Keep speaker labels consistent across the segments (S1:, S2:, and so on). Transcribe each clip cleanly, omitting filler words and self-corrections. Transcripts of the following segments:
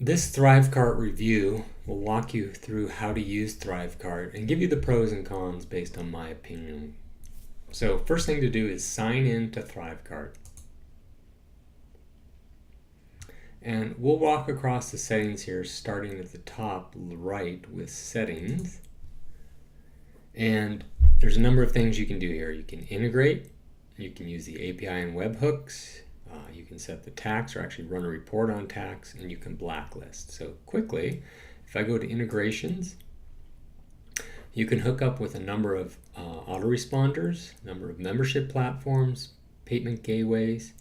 S1: This ThriveCart review will walk you through how to use ThriveCart and give you the pros and cons based on my opinion. So first thing to do is sign in to ThriveCart. And we'll walk across the settings here, starting at the top right with settings. And there's a number of things you can do here. You can integrate, you can use the API and webhooks, you can set the tax or actually run a report on tax, and you can blacklist. So quickly, if I go to integrations, you can hook up with a number of autoresponders, a number of membership platforms, payment gateways,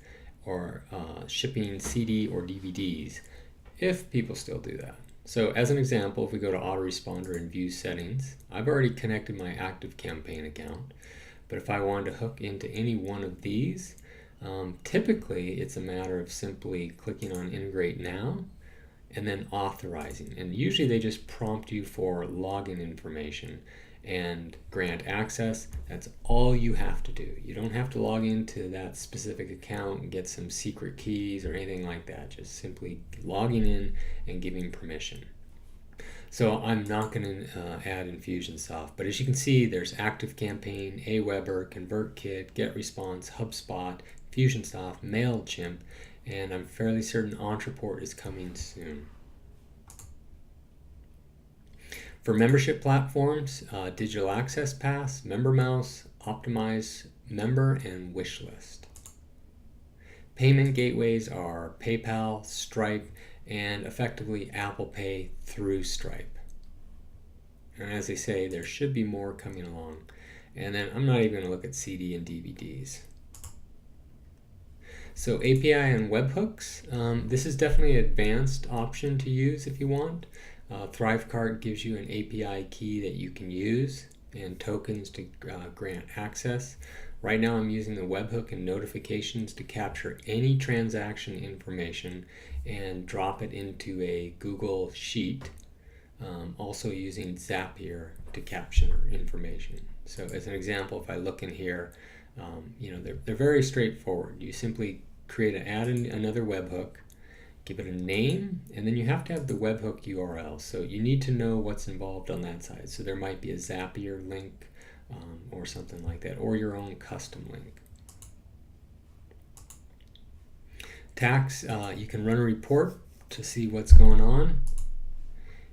S1: or shipping CD or DVDs, if people still do that. So as an example, if we go to autoresponder and view settings, I've already connected my ActiveCampaign account, but if I wanted to hook into any one of these, typically it's a matter of simply clicking on integrate now and then authorizing, and usually they just prompt you for login information and grant access. That's all you have to do. You don't have to log into that specific account and get some secret keys or anything like that. Just simply logging in and giving permission. So I'm not going to add Infusionsoft, but as you can see, there's ActiveCampaign, Aweber, ConvertKit, GetResponse, HubSpot, Infusionsoft, MailChimp, and I'm fairly certain Ontraport is coming soon. For membership platforms, Digital Access Pass, MemberMouse, Optimize Member, and Wishlist. Payment gateways are PayPal, Stripe, and effectively Apple Pay through Stripe. And as they say, there should be more coming along. And then I'm not even going to look at CD and DVDs. So API and webhooks, this is definitely an advanced option to use if you want. ThriveCart gives you an API key that you can use and tokens to grant access. Right now I'm using the webhook and notifications to capture any transaction information and drop it into a Google Sheet, also using Zapier to capture information. So as an example, if I look in here, they're very straightforward. You simply add another webhook, give it a name, and then you have to have the webhook URL. So you need to know what's involved on that side. So there might be a Zapier link or something like that, or your own custom link. Tax, you can run a report to see what's going on,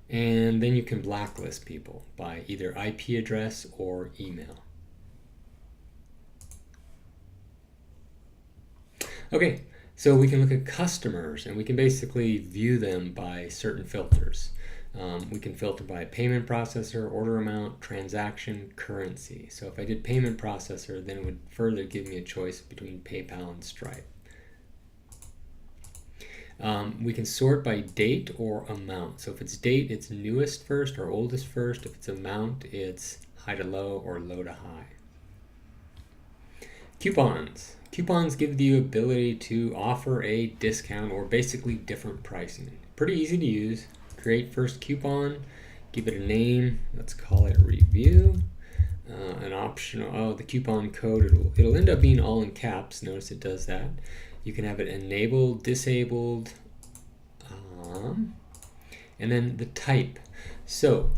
S1: and then you can blacklist people by either IP address or email. Okay, so we can look at customers, and we can basically view them by certain filters. We can filter by payment processor, order amount, transaction, currency. So if I did payment processor, then it would further give me a choice between PayPal and Stripe. We can sort by date or amount. So if it's date, it's newest first or oldest first. If it's amount, it's high to low or low to high. Coupons. Coupons give the ability to offer a discount or basically different pricing. Pretty easy to use. Create first coupon, give it a name, let's call it review. An optional, the coupon code, it'll end up being all in caps. Notice it does that. You can have it enabled, disabled, and then the type. So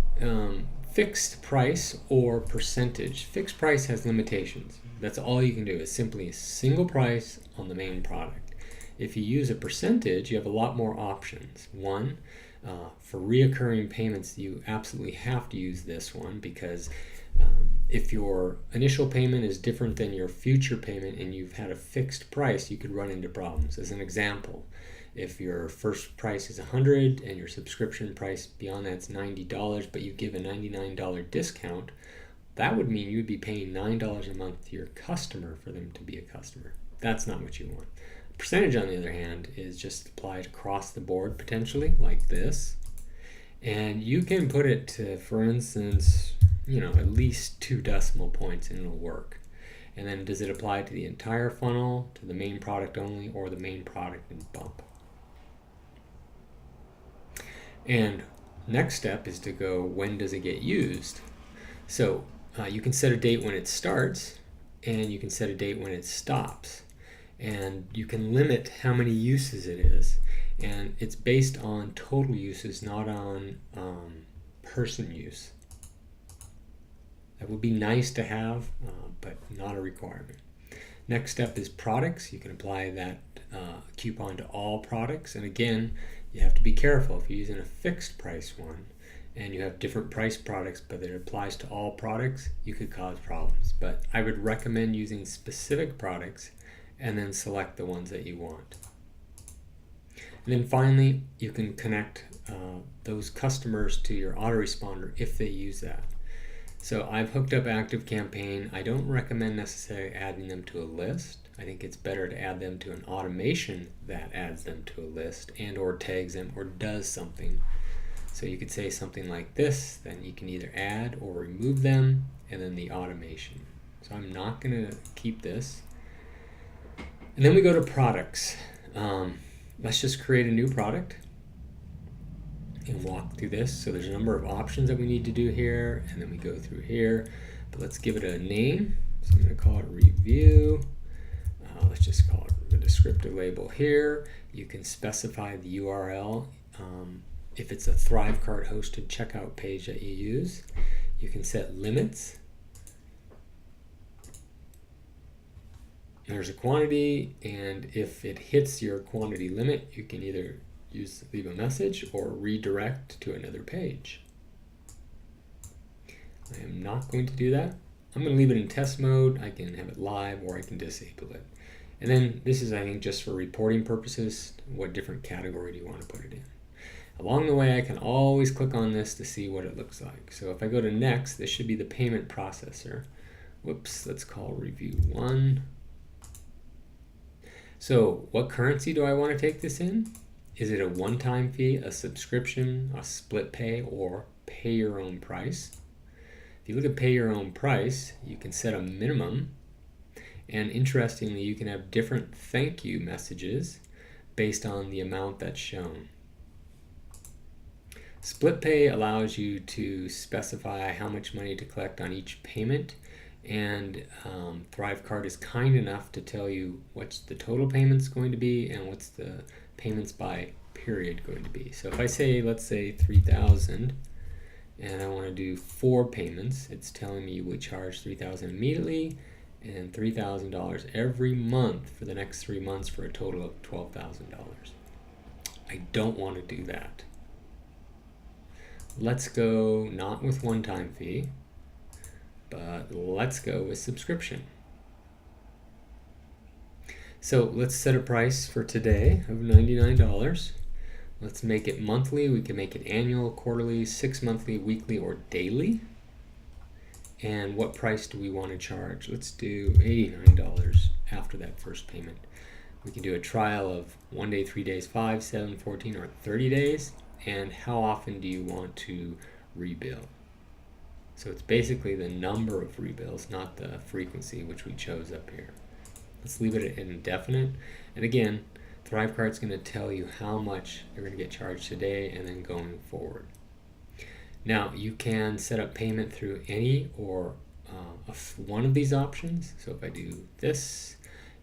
S1: fixed price or percentage. Fixed price has limitations. That's all you can do, is simply a single price on the main product. If you use a percentage, you have a lot more options. One, for reoccurring payments, you absolutely have to use this one, because if your initial payment is different than your future payment and you've had a fixed price, you could run into problems. As an example, if your first price is $100 and your subscription price beyond that's $90, but you give a $99 discount, that would mean you'd be paying $9 a month to your customer for them to be a customer. That's not what you want. Percentage, on the other hand, is just applied across the board, potentially, like this. And you can put it to, for instance, at least 2 decimal points, and it'll work. And then does it apply to the entire funnel, to the main product only, or the main product and bump? And next step is to go, when does it get used? So you can set a date when it starts, and you can set a date when it stops. And you can limit how many uses it is. and it's based on total uses, not on person use. That would be nice to have, but not a requirement. Next step is products. You can apply that coupon to all products, and again, you have to be careful. If you're using a fixed price one and you have different price products but it applies to all products, you could cause problems. But I would recommend using specific products and then select the ones that you want. And then finally, you can connect those customers to your autoresponder if they use that. So I've hooked up ActiveCampaign. I don't recommend necessarily adding them to a list. I think it's better to add them to an automation that adds them to a list and or tags them or does something. So you could say something like this, then you can either add or remove them, and then the automation. So I'm not going to keep this. And then we go to products. Let's just create a new product and walk through this. So there's a number of options that we need to do here, and then we go through here. But let's give it a name. So I'm going to call it review. Let's just call it the descriptive label here. You can specify the URL. If it's a ThriveCart hosted checkout page that you use, you can set limits. There's a quantity, and if it hits your quantity limit, you can either leave a message or redirect to another page. I am not going to do that. I'm going to leave it in test mode. I can have it live or I can disable it. And then this is, I think, just for reporting purposes. What different category do you want to put it in? Along the way, I can always click on this to see what it looks like. So if I go to next, this should be the payment processor. Whoops, let's call review 1. So what currency do I want to take this in? Is it a one-time fee, a subscription, a split pay, or pay your own price? If you look at pay your own price, you can set a minimum. And interestingly, you can have different thank you messages based on the amount that's shown. Split pay allows you to specify how much money to collect on each payment, and ThriveCart is kind enough to tell you what's the total payments going to be and what's the payments by period going to be. So if I say, let's say 3,000, and I want to do 4 payments, it's telling me we charge 3,000 immediately and $3,000 every month for the next 3 months for a total of $12,000. I don't want to do that. Let's go not with one-time fee, but let's go with subscription. So let's set a price for today of $99. Let's make it monthly. We can make it annual, quarterly, 6 monthly, weekly, or daily. And what price do we want to charge? Let's do $89 after that first payment. We can do a trial of 1 day, 3 days, 5, 7, 14, or 30 days. And how often do you want to rebill? So it's basically the number of rebills, not the frequency, which we chose up here. Let's leave it at indefinite. And again, ThriveCart's going to tell you how much you're going to get charged today and then going forward. Now, you can set up payment through any or one of these options. So if I do this,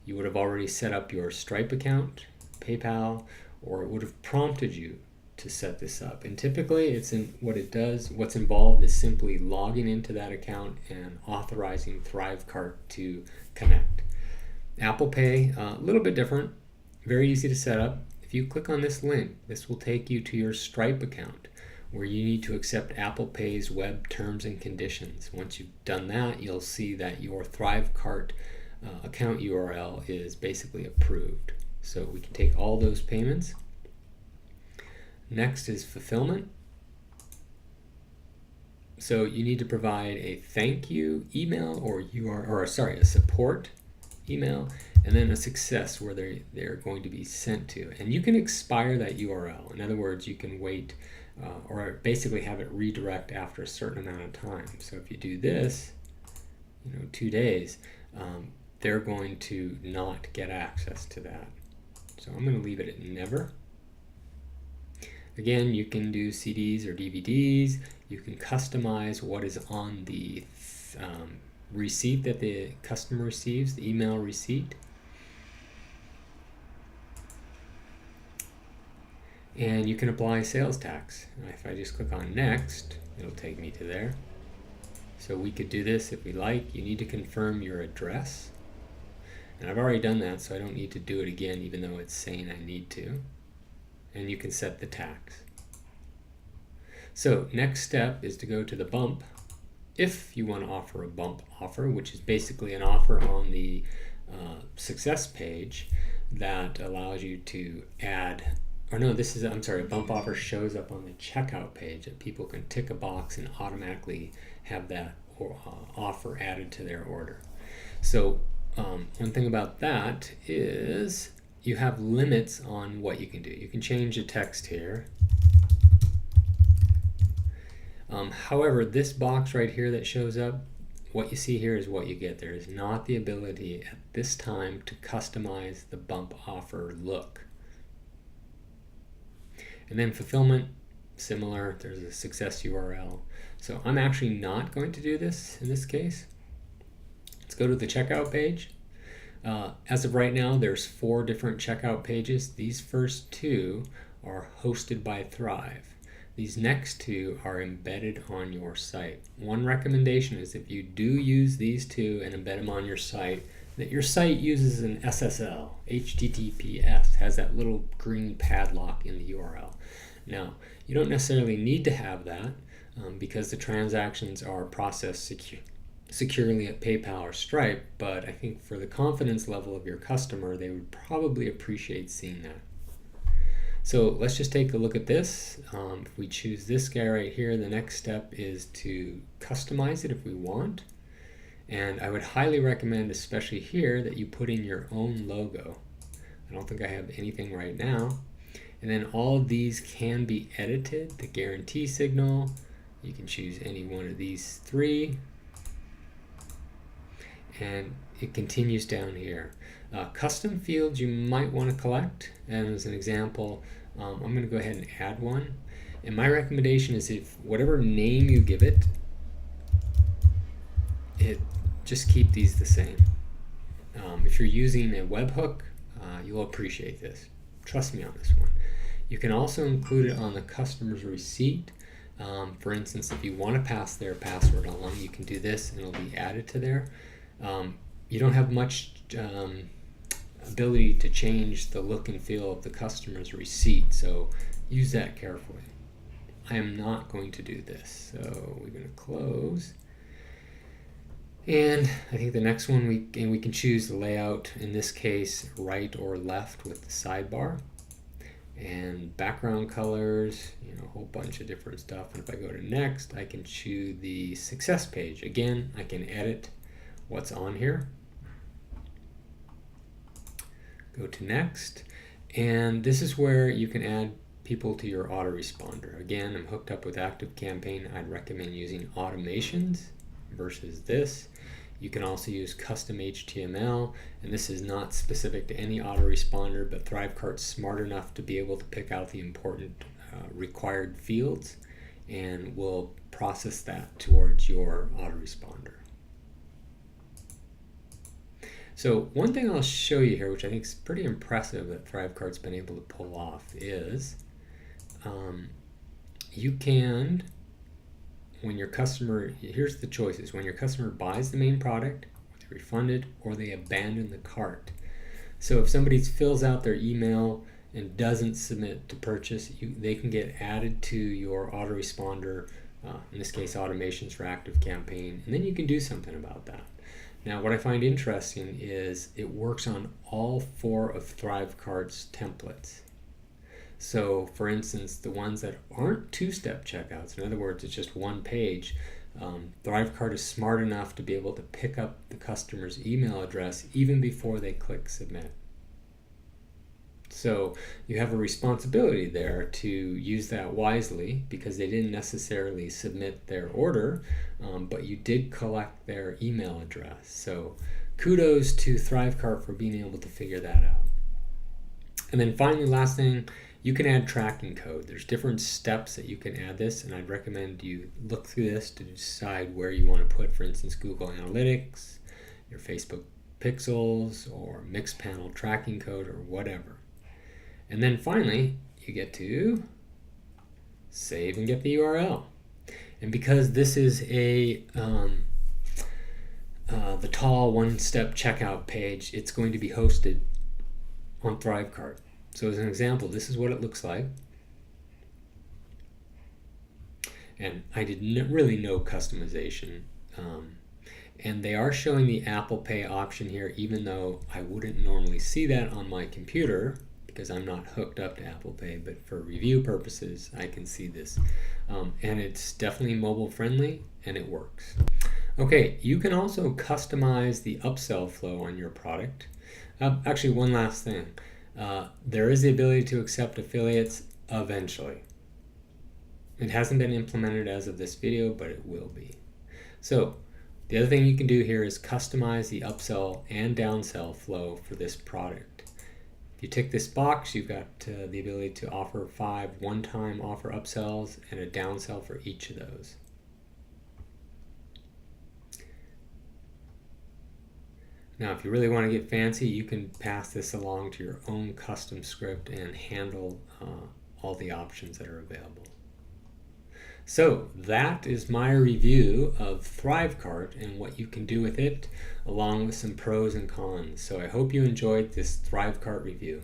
S1: you would have already set up your Stripe account, PayPal, or it would have prompted you to set this up. And typically it's in what it does, what's involved is simply logging into that account and authorizing ThriveCart to connect. Apple Pay, a little bit different, very easy to set up. If you click on this link, this will take you to your Stripe account where you need to accept Apple Pay's web terms and conditions. Once you've done that, you'll see that your ThriveCart account URL is basically approved. So we can take all those payments. Next is fulfillment. So you need to provide a thank you email or a support email, and then a success where they're going to be sent to. And you can expire that URL. In other words, you can wait or basically have it redirect after a certain amount of time. So if you do this, 2 days, they're going to not get access to that. So I'm going to leave it at never. Again, you can do CDs or DVDs. You can customize what is on the receipt that the customer receives, the email receipt. And you can apply sales tax. If I just click on next, it'll take me to there. So we could do this if we like. You need to confirm your address. And I've already done that, so I don't need to do it again, even though it's saying I need to. And you can set the tax. So next step is to go to the bump. If you want to offer a bump offer, which is basically an offer on the success page that allows you to add, or no, this is, I'm sorry, a bump offer shows up on the checkout page that people can tick a box and automatically have that offer added to their order. So one thing about that is you have limits on what you can do. You can change the text here. However, this box right here that shows up, what you see here is what you get. There is not the ability at this time to customize the bump offer look. And then fulfillment, similar, there's a success URL. So I'm actually not going to do this in this case. Let's go to the checkout page. As of right now, there's 4 different checkout pages. These first 2 are hosted by Thrive. These next 2 are embedded on your site. One recommendation is if you do use these 2 and embed them on your site, that your site uses an SSL, HTTPS, has that little green padlock in the URL. Now, you don't necessarily need to have that because the transactions are processed securely at PayPal or Stripe, but I think for the confidence level of your customer, they would probably appreciate seeing that. So let's just take a look at this. If we choose this guy right here, the next step is to customize it if we want. And I would highly recommend, especially here, that you put in your own logo. I don't think I have anything right now. And then all of these can be edited. The guarantee signal, you can choose any one of these 3. And it continues down here. Custom fields you might want to collect, and as an example, I'm going to go ahead and add one. And my recommendation is if whatever name you give it, just keep these the same. If you're using a webhook, you'll appreciate this. Trust me on this one. You can also include it on the customer's receipt. For instance, if you want to pass their password along, you can do this and it'll be added to there. You don't have much ability to change the look and feel of the customer's receipt, so use that carefully. I am not going to do this, so we're going to close. And I think the next one we can choose the layout, in this case right or left with the sidebar, and background colors, a whole bunch of different stuff. And if I go to next, I can choose the success page. Again, I can edit what's on here. Go to next, and this is where you can add people to your autoresponder. Again, I'm hooked up with ActiveCampaign. I'd recommend using automations versus this. You can also use custom HTML, and this is not specific to any autoresponder, but ThriveCart's smart enough to be able to pick out the important required fields, and will process that towards your autoresponder. So one thing I'll show you here, which I think is pretty impressive that ThriveCart's been able to pull off, is you can, when your customer, here's the choices, when your customer buys the main product, they're refunded, or they abandon the cart. So if somebody fills out their email and doesn't submit to purchase, they can get added to your autoresponder, in this case automations for ActiveCampaign, and then you can do something about that. Now, what I find interesting is it works on all 4 of ThriveCart's templates. So, for instance, the ones that aren't 2-step checkouts, in other words, it's just one page, ThriveCart is smart enough to be able to pick up the customer's email address even before they click submit. So you have a responsibility there to use that wisely, because they didn't necessarily submit their order, but you did collect their email address. So kudos to ThriveCart for being able to figure that out. And then finally, last thing, you can add tracking code. There's different steps that you can add this, and I'd recommend you look through this to decide where you want to put, for instance, Google Analytics, your Facebook pixels, or Mixpanel tracking code, or whatever. And then finally, you get to save and get the URL. And because this is a the tall one-step checkout page, it's going to be hosted on ThriveCart. So as an example, this is what it looks like. And I did really no customization. And they are showing the Apple Pay option here, even though I wouldn't normally see that on my computer because I'm not hooked up to Apple Pay, but for review purposes, I can see this. And it's definitely mobile friendly and it works. Okay, you can also customize the upsell flow on your product. Actually, one last thing. There is the ability to accept affiliates eventually. It hasn't been implemented as of this video, but it will be. So the other thing you can do here is customize the upsell and downsell flow for this product. If you tick this box, you've got the ability to offer 5 one-time offer upsells and a downsell for each of those. Now, if you really want to get fancy, you can pass this along to your own custom script and handle all the options that are available. So that is my review of ThriveCart and what you can do with it, along with some pros and cons. So I hope you enjoyed this ThriveCart review.